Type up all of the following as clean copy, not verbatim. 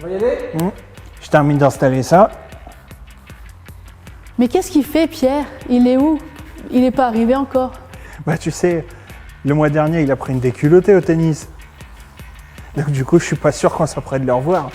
On va y aller ? Je termine d'installer ça. Mais qu'est-ce qu'il fait, Pierre? Il est où? Il n'est pas arrivé encore. Bah tu sais, le mois dernier, il a pris une déculottée au tennis. Donc du coup, je suis pas sûr qu'on s'apprête de le revoir.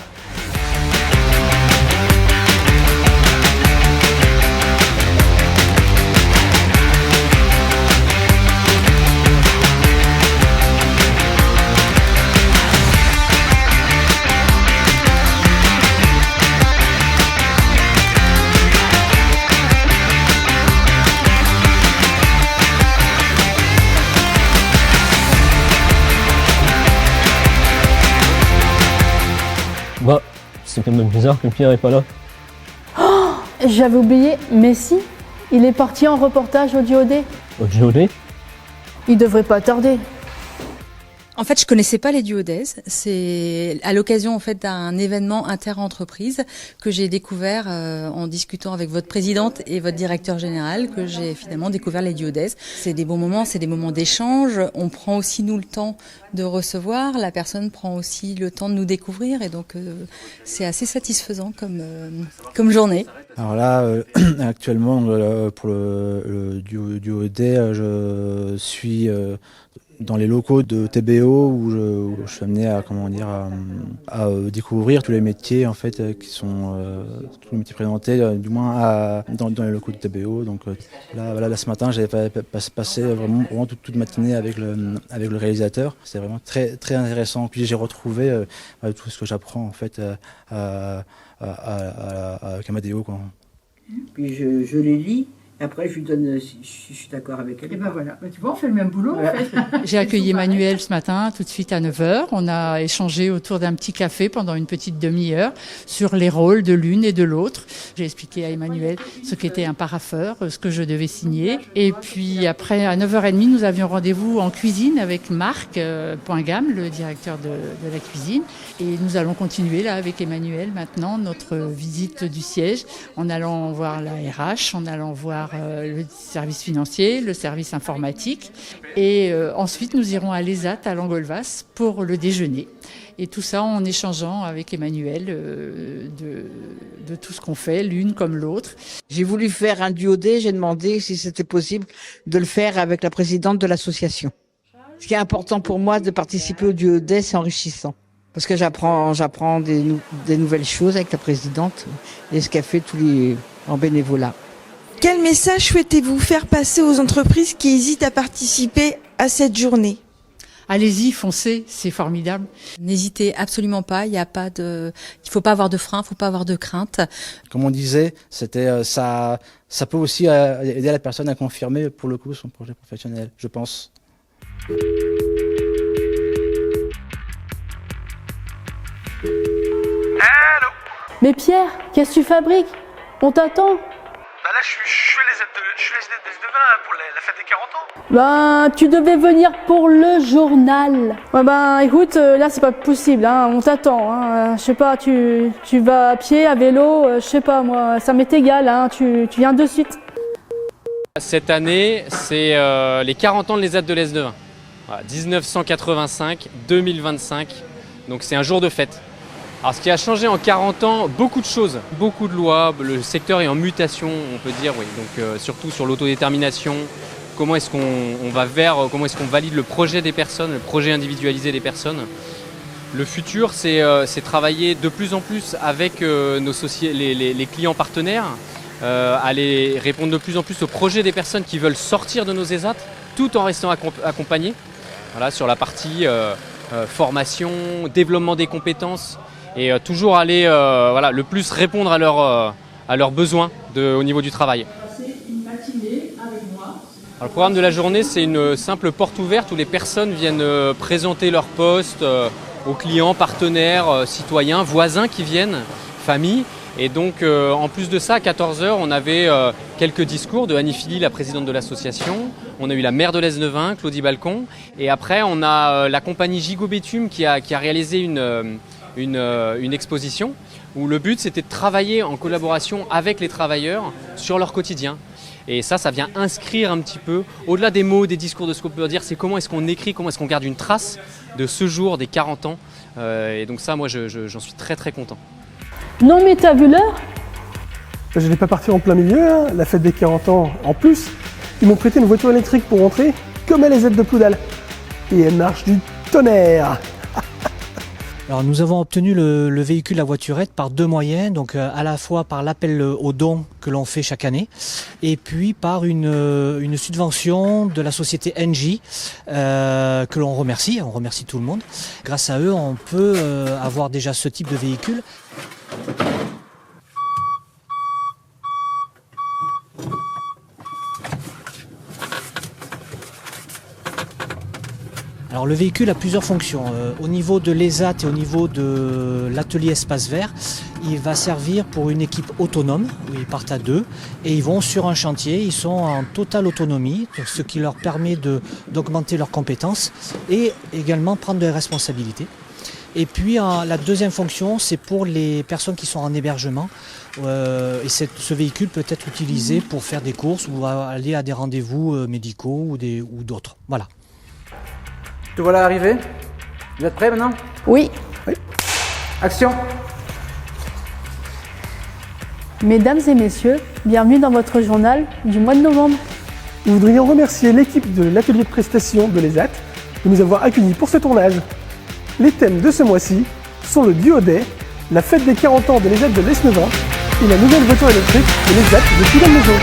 Bah, c'est quand même bizarre que Pierre est pas là. J'avais oublié, mais si, il est parti en reportage au DOD. Au JOD. Il devrait pas tarder. En fait, je connaissais pas les Duodez. C'est à l'occasion en fait d'un événement inter-entreprise que j'ai découvert en discutant avec votre présidente et votre directeur général que j'ai finalement découvert les Duodez. C'est des bons moments, c'est des moments d'échange. On prend aussi nous le temps de recevoir. La personne prend aussi le temps de nous découvrir et donc c'est assez satisfaisant comme journée. Alors là, actuellement, pour le DOD, je suis dans les locaux de TBO où je suis amené à découvrir tous les métiers en fait qui sont tous les métiers présentés du moins dans les locaux de TBO. Donc là ce matin j'ai passé vraiment toute matinée avec le réalisateur. C'est vraiment très très intéressant. Puis j'ai retrouvé tout ce que j'apprends en fait à Camadeo quoi. Puis je les lis. Après, je lui donne si je suis d'accord avec elle. Et ben voilà, tu vois, on fait le même boulot Voilà. en fait. J'ai accueilli Emmanuel ce matin, tout de suite à 9h. On a échangé autour d'un petit café pendant une petite demi-heure sur les rôles de l'une et de l'autre. J'ai expliqué à Emmanuel ce qu'était un parapheur, ce que je devais signer. Et puis après, à 9h30, nous avions rendez-vous en cuisine avec Marc Poingam, le directeur de la cuisine. Et nous allons continuer là avec Emmanuel maintenant notre visite du siège en allant voir la RH, en allant voir le service financier, le service informatique et ensuite nous irons à l'ESAT à Langolvas pour le déjeuner. Et tout ça en échangeant avec Emmanuel de tout ce qu'on fait, l'une comme l'autre. J'ai voulu faire un DOD, j'ai demandé si c'était possible de le faire avec la présidente de l'association. Ce qui est important pour moi de participer au DOD, c'est enrichissant. Parce que j'apprends des nouvelles choses avec la présidente et ce qu'elle fait en bénévolat. Quel message souhaitez-vous faire passer aux entreprises qui hésitent à participer à cette journée ? Allez-y, foncez, c'est formidable. N'hésitez absolument pas. Il faut pas avoir de frein, il faut pas avoir de crainte. Comme on disait, c'était ça peut aussi aider la personne à confirmer pour le coup son projet professionnel, je pense. Hello. Mais Pierre, qu'est-ce que tu fabriques? On t'attend. Bah là, je suis les S220 pour la fête des 40 ans. Ben, tu devais venir pour le journal. Ouais, ben, écoute, là, c'est pas possible, hein. On t'attend, hein. Je sais pas, tu vas à pied, à vélo, je sais pas, moi, ça m'est égal, hein. Tu viens de suite. Cette année, c'est les 40 ans de l'ESAT de l'S220. Voilà, 1985-2025. Donc c'est un jour de fête. Alors ce qui a changé en 40 ans, beaucoup de choses, beaucoup de lois, le secteur est en mutation, on peut dire, oui. Donc surtout sur l'autodétermination, comment est-ce qu'on va comment est-ce qu'on valide le projet des personnes, le projet individualisé des personnes. Le futur, c'est travailler de plus en plus avec les clients partenaires, aller répondre de plus en plus aux projets des personnes qui veulent sortir de nos ESAT, tout en restant accompagnés. Voilà, sur la partie formation, développement des compétences. Et toujours aller le plus répondre à leurs besoins au niveau du travail. Une matinée avec moi. Alors, le programme de la journée, c'est une simple porte ouverte où les personnes viennent présenter leur poste aux clients, partenaires, citoyens, voisins qui viennent, familles. Et donc en plus de ça, à 14h, on avait quelques discours de Annie Philly, la présidente de l'association. On a eu la maire de l'S220, Claudie Balcon. Et après, on a la compagnie Gigot Bétume qui a réalisé une exposition où le but c'était de travailler en collaboration avec les travailleurs sur leur quotidien. Et ça vient inscrire un petit peu, au-delà des mots, des discours, de ce qu'on peut dire, c'est comment est-ce qu'on écrit, comment est-ce qu'on garde une trace de ce jour, des 40 ans. Et donc ça, moi, j'en suis très très content. Non mais t'as vu l'heure? Je n'allais pas partir en plein milieu, hein. La fête des 40 ans. En plus, ils m'ont prêté une voiture électrique pour rentrer, comme elle est Z de Poudal. Et elle marche du tonnerre. Alors nous avons obtenu le véhicule, la voiturette, par deux moyens, donc à la fois par l'appel aux dons que l'on fait chaque année, et puis par une subvention de la société NJ que l'on remercie, on remercie tout le monde. Grâce à eux, on peut avoir déjà ce type de véhicule. Alors le véhicule a plusieurs fonctions. Au niveau de l'ESAT et au niveau de l'atelier Espace Vert, il va servir pour une équipe autonome, où ils partent à deux, et ils vont sur un chantier, ils sont en totale autonomie, ce qui leur permet d'augmenter leurs compétences et également prendre des responsabilités. Et puis la deuxième fonction, c'est pour les personnes qui sont en hébergement. Et ce véhicule peut être utilisé pour faire des courses ou aller à des rendez-vous médicaux ou d'autres. Voilà. Te voilà arrivé. Vous êtes prêts maintenant? Oui. Action. Mesdames et messieurs, bienvenue dans votre journal du mois de novembre. Nous voudrions remercier l'équipe de l'atelier de prestation de l'ESAT de nous avoir accueillis pour ce tournage. Les thèmes de ce mois-ci sont le Duoday, la fête des 40 ans de l'ESAT de l'Esnevin et la nouvelle voiture électrique de l'ESAT de Poudal-Maison.